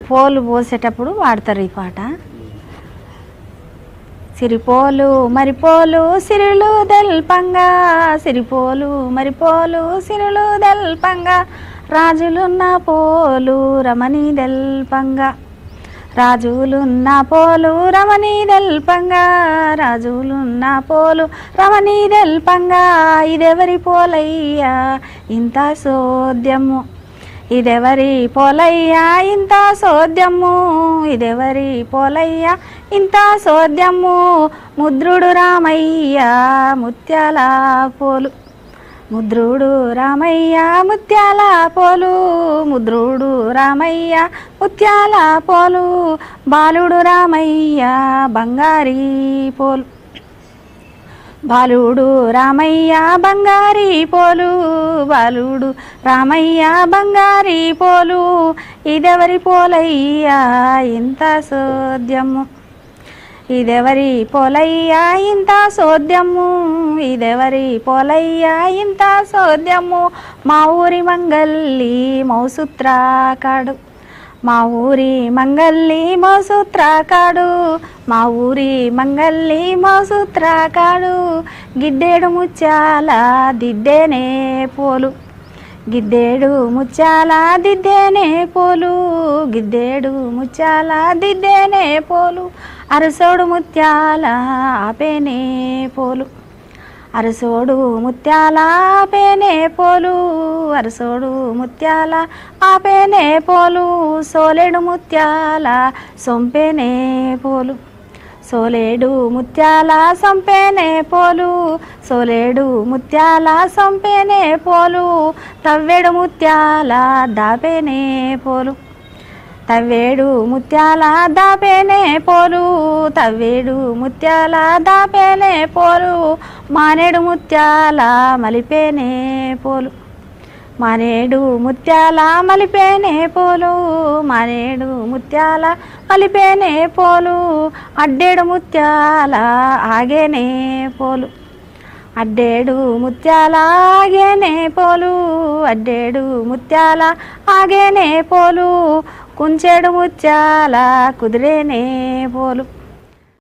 Pole పోసేటప్పుడు వాడతారు ఈ పాట. సిరిపోలు మరిపోలు సిరులు దల్పంగా, సిరిపోలు మరిపోలు సిరులు దల్పంగా, రాజులున్న పోలు రమణి దల్పంగా, రాజులున్న పోలు రమణి దల్పంగా, రాజులున్న పోలు రమణి దల్పంగా, ఇదెవరి పోలయ్యా ఇంత సోద్యము, ఇదెవరి పోలయ్యా ఇంత సోద్యము, ఇదెవరి పోలయ్యా ఇంత సోద్యము, ముద్రుడు రామయ్య ముత్యాల పోలు, ముద్రుడు రామయ్య ముత్యాల పోలు, ముద్రుడు రామయ్య ముత్యాల పోలు, బాలుడు రామయ్య బంగారీ పోలు, బాలుడు రామయ్య బంగారీ పోలు, బాలుడు రామయ్య బంగారీ పోలు, ఇదెవరి పోలయ్యా ఇంత సోద్యము, ఇదెవరి పోలయ్యా ఇంత సోద్యము, ఇదెవరి పోలయ్యా ఇంత సోద్యము, మా ఊరి మంగల్లి మౌసూత్రాకాడు, మా ఊరి మంగల్లి మౌసూత్రాకాడు, మా ఊరి మంగల్లి మౌసూత్రాకాడు, గిడ్డేడు ముత్యాల దిద్దేనే పోలు, గిద్దేడు ముత్యాల దిద్దేనే పోలు, గిద్దేడు ముత్యాల దిద్దేనే పోలు, అరసోడు ముత్యాల ఆపేనే పోలు, అరసోడు ముత్యాల ఆపేనే పోలు, అరసోడు ముత్యాల ఆపేనే పోలు, సోలేడు ముత్యాల సొంపేనే పోలు, సోలేడు ముత్యాల సంపేనే పోలు, సోలేడు ముత్యాల సంపేనే పోలు, తవ్వేడు ముత్యాల దాపేనే పోలు, తవ్వేడు ముత్యాల దాపేనే పోలు, తవ్వేడు ముత్యాల దాపేనే పోలు, మానేడు ముత్యాల మలిపేనే పోలు, మానేడు ముత్యాల మలిపేనే పోలు, మానేడు ముత్యాల మలిపేనే పోలు, అడ్డేడు ముత్యాల ఆగేనే పోలు, అడ్డేడు ముత్యాల ఆగేనే పోలు, అడ్డేడు ముత్యాల ఆగేనే పోలు, కుంచెడు ముత్యాల కుదిరేనే పోలు.